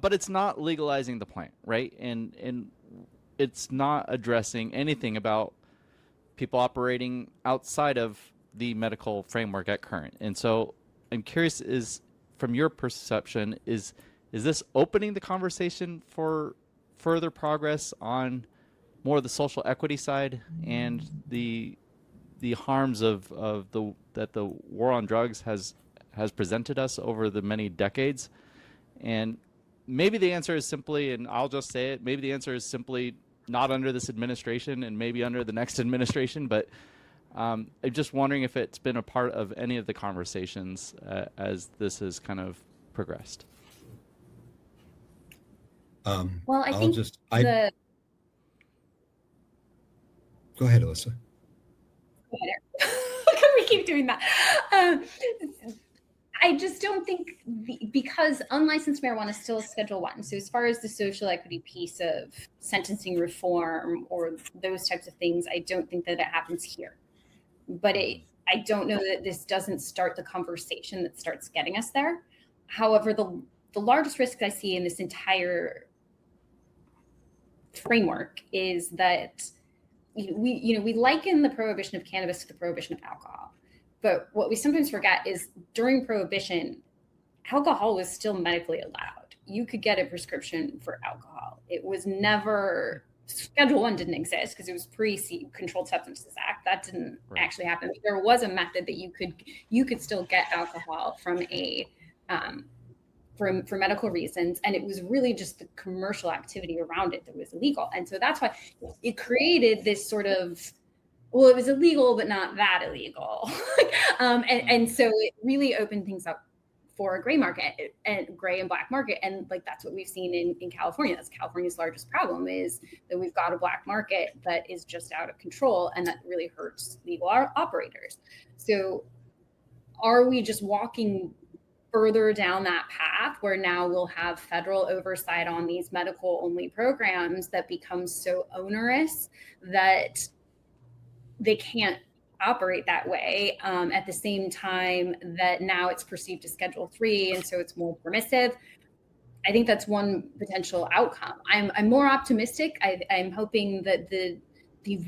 but it's not legalizing the plant, right? And it's not addressing anything about people operating outside of the medical framework at current. And so I'm curious, is from your perception, is this opening the conversation for further progress on more of the social equity side and the harms that the war on drugs has presented us over the many decades? And maybe the answer is simply, and I'll just say it, maybe the answer is simply not under this administration and maybe under the next administration, but I'm just wondering if it's been a part of any of the conversations as this has kind of progressed. Well, I think Go ahead, Alyssa. we keep doing that. I just don't think because unlicensed marijuana is still a Schedule 1. So as far as the social equity piece of sentencing reform or those types of things, I don't think that it happens here. But I don't know that this doesn't start the conversation that starts getting us there. However, the largest risk I see in this entire framework is that we liken the prohibition of cannabis to the prohibition of alcohol. But what we sometimes forget is during Prohibition, alcohol was still medically allowed. You could get a prescription for alcohol. It was never, Schedule 1 didn't exist because it was pre-Controlled Substances Act. That didn't actually happen. But there was a method that you could still get alcohol from for medical reasons. And it was really just the commercial activity around it that was illegal. And so that's why it created this sort of, well, it was illegal, but not that illegal. And so it really opened things up for a gray market and gray and black market. And like, that's what we've seen in California. That's California's largest problem is that we've got a black market that is just out of control. And that really hurts legal operators. So are we just walking further down that path where now we'll have federal oversight on these medical only programs that become so onerous that they can't operate that way at the same time that now it's perceived as Schedule 3 and so it's more permissive? I think that's one potential outcome. I'm more optimistic. I'm hoping that the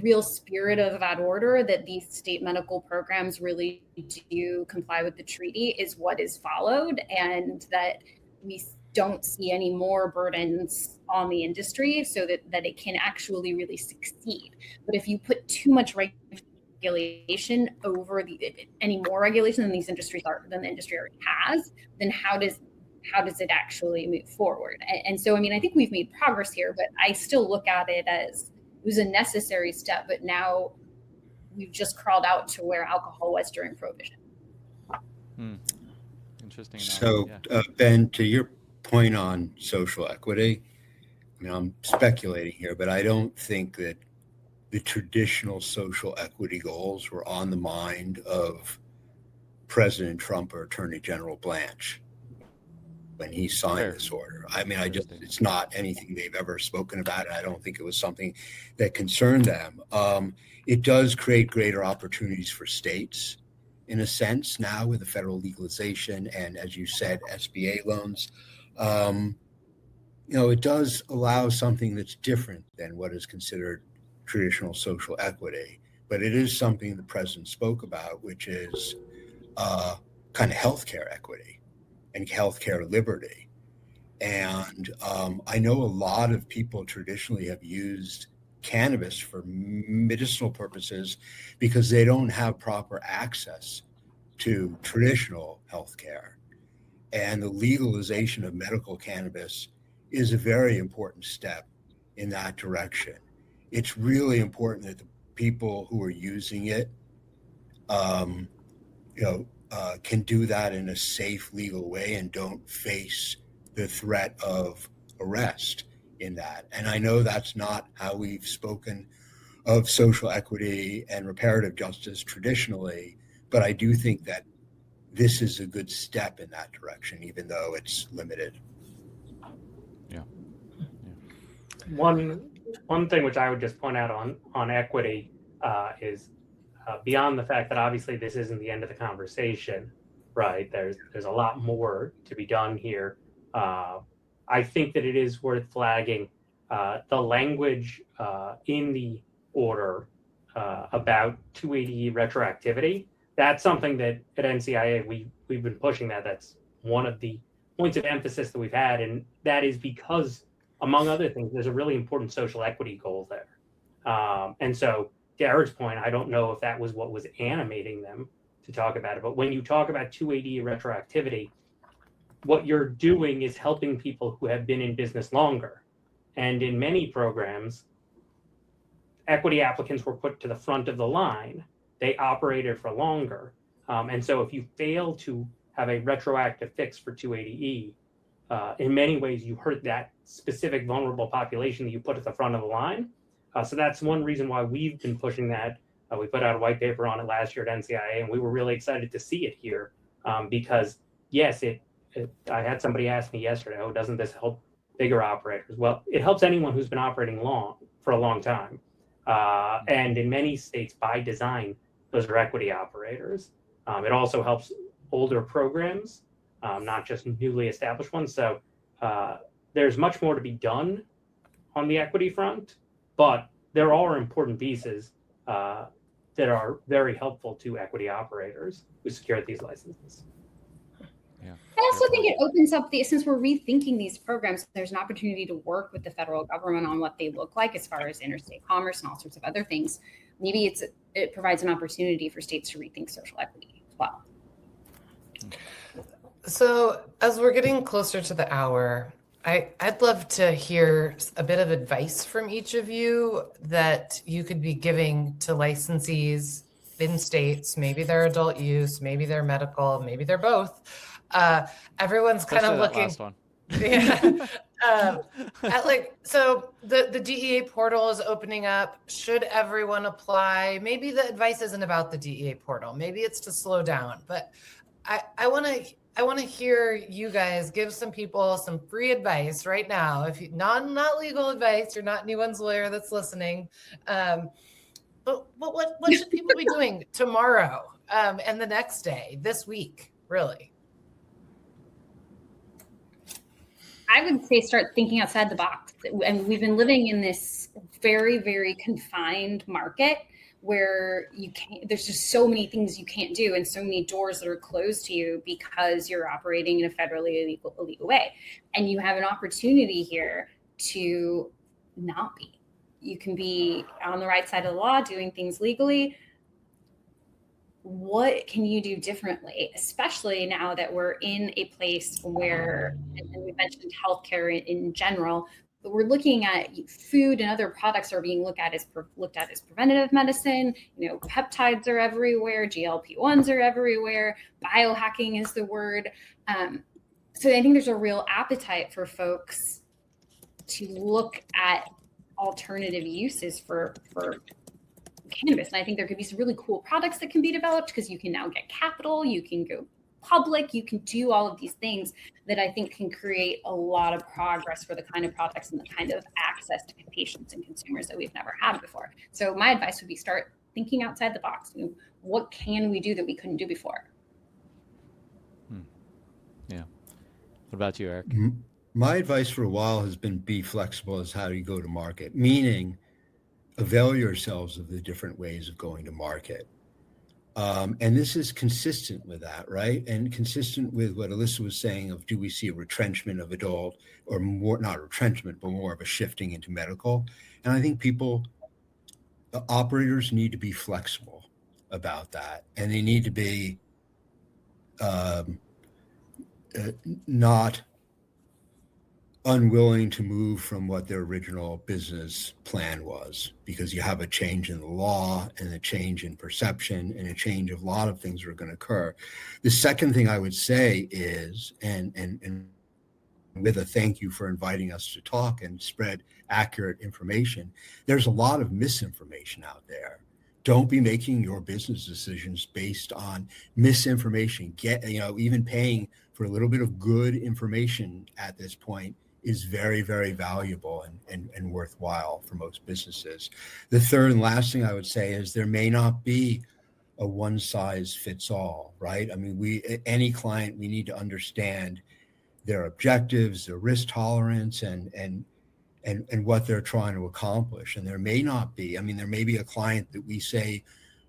real spirit of that order, that these state medical programs really do comply with the treaty, is what is followed, and that we don't see any more burdens on the industry so that it can actually really succeed. But if you put too much regulation over any more regulation than the industry already has, then how does it actually move forward? And so, I mean, I think we've made progress here, but I still look at it as it was a necessary step, but now we've just crawled out to where alcohol was during Prohibition. Interesting. So, Ben, to your point on social equity, I mean, I'm speculating here, but I don't think that the traditional social equity goals were on the mind of President Trump or Attorney General Blanche when he signed this order. I mean, it's not anything they've ever spoken about. And I don't think it was something that concerned them. It does create greater opportunities for states in a sense now with the federal legalization and, as you said, SBA loans. It does allow something that's different than what is considered traditional social equity, but it is something the president spoke about, which is kind of healthcare equity and healthcare liberty. And I know a lot of people traditionally have used cannabis for medicinal purposes because they don't have proper access to traditional healthcare. And the legalization of medical cannabis is a very important step in that direction. It's really important that the people who are using it, can do that in a safe, legal way and don't face the threat of arrest in that. And I know that's not how we've spoken of social equity and reparative justice traditionally, but I do think that this is a good step in that direction, even though it's limited. Yeah. One thing which I would just point out on equity is beyond the fact that obviously this isn't the end of the conversation, right? There's a lot more to be done here. I think that it is worth flagging the language in the order about 280E retroactivity. That's something that at NCIA we've been pushing that. That's one of the points of emphasis that we've had, and that is because, among other things, there's a really important social equity goal there. And so, to Eric's point, I don't know if that was what was animating them to talk about it, but when you talk about 280E retroactivity, what you're doing is helping people who have been in business longer. And in many programs, equity applicants were put to the front of the line. They operated for longer. And so if you fail to have a retroactive fix for 280E, in many ways, you hurt that specific vulnerable population that you put at the front of the line. So that's one reason why we've been pushing that We put out a white paper on it last year at NCIA, and we were really excited to see it here because, yes, I had somebody ask me yesterday, oh, doesn't this help bigger operators? Well, it helps anyone who's been operating for a long time. And in many states, by design, those are equity operators. It also helps older programs, not just newly established ones. So there's much more to be done on the equity front, but there are important pieces that are very helpful to equity operators who secure these licenses. I also think it opens up since we're rethinking these programs, there's an opportunity to work with the federal government on what they look like as far as interstate commerce and all sorts of other things. Maybe it provides an opportunity for states to rethink social equity as well. So as we're getting closer to the hour, I'd love to hear a bit of advice from each of you that you could be giving to licensees in states. Maybe they're adult use, maybe they're medical, maybe they're both. Everyone's kind of looking. Last one. Yeah. So the DEA portal is opening up. Should everyone apply? Maybe the advice isn't about the DEA portal. Maybe it's to slow down. But I want to hear you guys give some people some free advice right now. If you not legal advice, you're not anyone's lawyer that's listening. But what should people be doing tomorrow and the next day, this week, really? I would say start thinking outside the box. And we've been living in this very, very confined market where there's just so many things you can't do and so many doors that are closed to you because you're operating in a federally illegal way. And you have an opportunity here to not be. You can be on the right side of the law, doing things legally. What can you do differently, especially now that we're in a place where, and we mentioned healthcare in general, but we're looking at food and other products are being looked at as preventative medicine. Peptides are everywhere, GLP-1s are everywhere, biohacking is the word. So I think there's a real appetite for folks to look at alternative uses for cannabis. And I think there could be some really cool products that can be developed because you can now get capital, you can go public, you can do all of these things that I think can create a lot of progress for the kind of products and the kind of access to patients and consumers that we've never had before. So my advice would be start thinking outside the box. What can we do that we couldn't do before? Yeah. What about you, Eric? My advice for a while has been be flexible as how you go to market, meaning avail yourselves of the different ways of going to market. And this is consistent with that, right? And consistent with what Alyssa was saying of, do we see a retrenchment of adult, or more, not retrenchment, but more of a shifting into medical? And I think operators need to be flexible about that. And they need to be not unwilling to move from what their original business plan was, because you have a change in the law and a change in perception and a change of a lot of things that are going to occur. The second thing I would say is, and with a thank you for inviting us to talk and spread accurate information, there's a lot of misinformation out there. Don't be making your business decisions based on misinformation. Even paying for a little bit of good information at this point is very, very valuable and worthwhile for most businesses. The third and last thing I would say is there may not be a one size fits all, right? I mean, any client, we need to understand their objectives, their risk tolerance, and what they're trying to accomplish. And there may not be, there may be a client that we say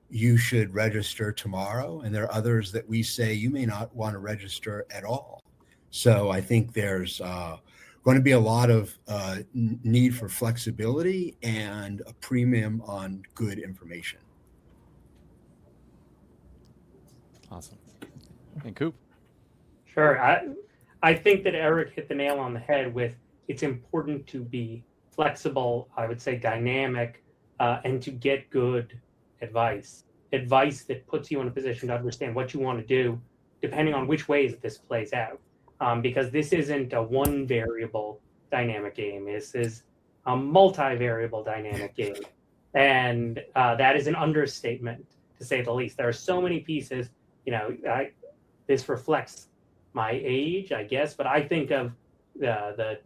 you should register tomorrow, and there are others that we say you may not want to register at all. So I think there's going to be a lot of need for flexibility and a premium on good information. Awesome. And Coop? Sure. I think that Eric hit the nail on the head with, it's important to be flexible, I would say dynamic, and to get good advice that puts you in a position to understand what you want to do, depending on which ways this plays out. Because this isn't a one variable dynamic game. This is a multi-variable dynamic game. And that is an understatement, to say the least. There are so many pieces, this reflects my age, I guess, but I think of the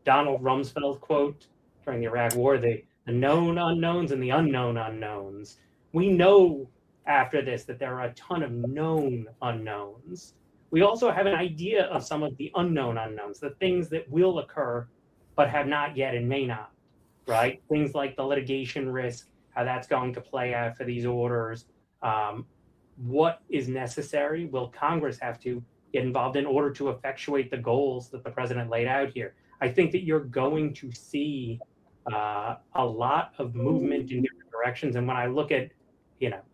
Donald Rumsfeld quote during the Iraq War, the known unknowns and the unknown unknowns. We know after this that there are a ton of known unknowns. We also have an idea of some of the unknown unknowns, the things that will occur but have not yet and may not, right? Things like the litigation risk, how that's going to play out for these orders. What is necessary? Will Congress have to get involved in order to effectuate the goals that the president laid out here? I think that you're going to see a lot of movement in different directions. And when I look at,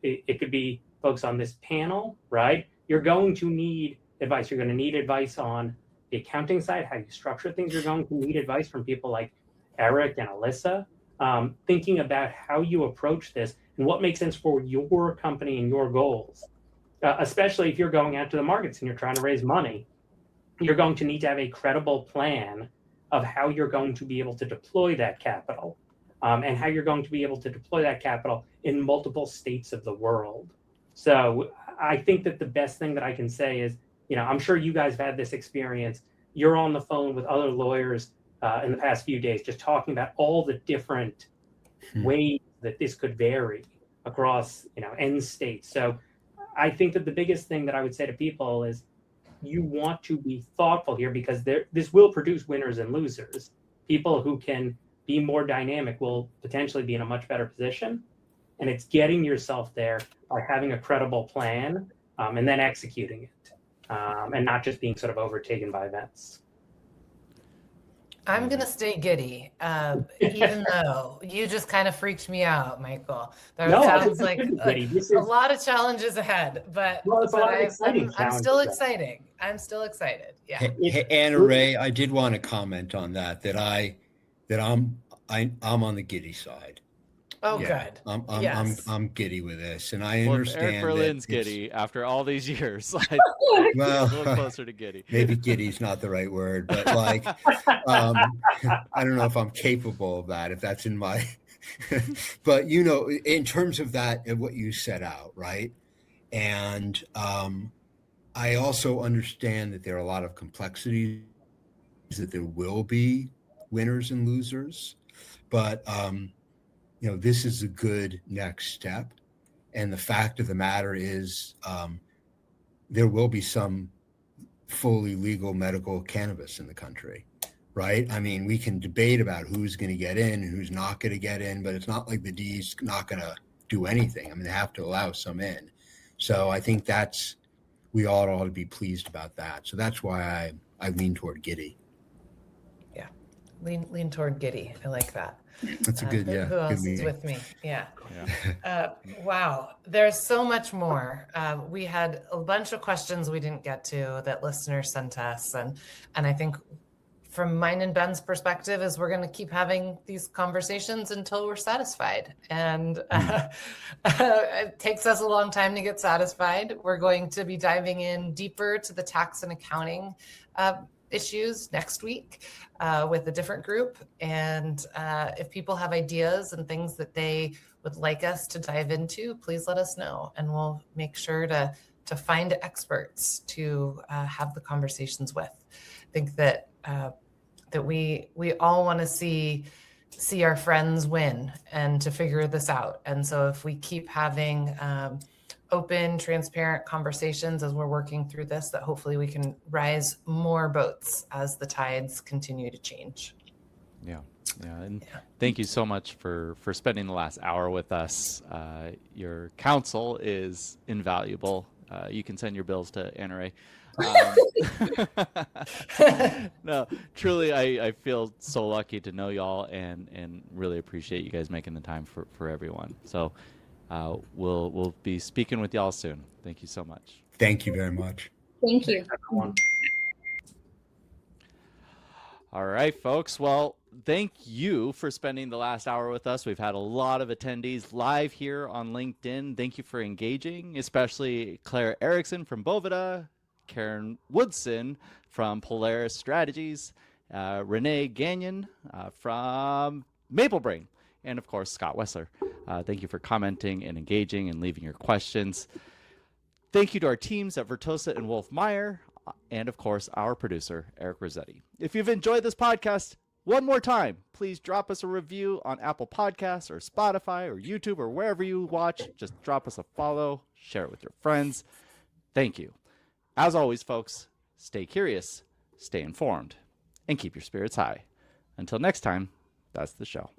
it could be folks on this panel, right? You're going to need advice. You're going to need advice on the accounting side, how you structure things. You're going to need advice from people like Eric and Alyssa, thinking about how you approach this and what makes sense for your company and your goals. Especially if you're going out to the markets and you're trying to raise money, you're going to need to have a credible plan of how you're going to be able to deploy that capital, and how you're going to be able to deploy that capital in multiple states of the world. So I think that the best thing that I can say is, I'm sure you guys have had this experience. You're on the phone with other lawyers in the past few days, just talking about all the different ways that this could vary across, end states. So I think that the biggest thing that I would say to people is you want to be thoughtful here, because this will produce winners and losers. People who can be more dynamic will potentially be in a much better position. And it's getting yourself there by having a credible plan, and then executing it, and not just being sort of overtaken by events. I'm going to stay giddy, even though you just kind of freaked me out, Michael. Sounds like a lot of challenges ahead, but, I'm still excited. I'm still excited. Yeah. Hey, AnnaRae, I did want to comment on that I'm on the giddy side. Oh, yeah. Good. I'm giddy with this, and I understand. Eric Berlin's giddy after all these years. Well, a little closer to giddy. Maybe giddy's not the right word, but I don't know if I'm capable of that. If that's in my, but in terms of that, and what you set out, right? And I also understand that there are a lot of complexities, that there will be winners and losers, but this is a good next step. And the fact of the matter is, there will be some fully legal medical cannabis in the country, right? I mean, we can debate about who's going to get in and who's not going to get in, but it's not like the D's not going to do anything. I mean, they have to allow some in. So I think we all ought to be pleased about that. So that's why I lean toward giddy. Yeah, lean toward giddy. I like that. That's a good, yeah. Who else is with me? Yeah. Wow. There's so much more. We had a bunch of questions we didn't get to that listeners sent us. And I think from mine and Ben's perspective is we're going to keep having these conversations until we're satisfied. And it takes us a long time to get satisfied. We're going to be diving in deeper to the tax and accounting issues next week with a different group. And if people have ideas and things that they would like us to dive into, please let us know. And we'll make sure to find experts to have the conversations with. I think that we all want to see our friends win and to figure this out. And so if we keep having open, transparent conversations as we're working through this, that hopefully we can rise more boats as the tides continue to change. Yeah. And thank you so much for spending the last hour with us. Your counsel is invaluable. You can send your bills to AnnaRae. No, truly, I feel so lucky to know y'all and really appreciate you guys making the time for everyone. So we'll be speaking with y'all soon. Thank you so much. Thank you very much. Thank you. All right, folks. Well, thank you for spending the last hour with us. We've had a lot of attendees live here on LinkedIn. Thank you for engaging, especially Claire Erickson from Bovida, Karen Woodson from Polaris Strategies, Renee Gagnon from MapleBrain, and of course, Scott Wessler. Thank you for commenting and engaging and leaving your questions. Thank you to our teams at Vertosa and Wolf Meyer, and of course, our producer, Eric Rossetti. If you've enjoyed this podcast, one more time, please drop us a review on Apple Podcasts or Spotify or YouTube or wherever you watch. Just drop us a follow, share it with your friends. Thank you. As always, folks, stay curious, stay informed, and keep your spirits high. Until next time, that's the show.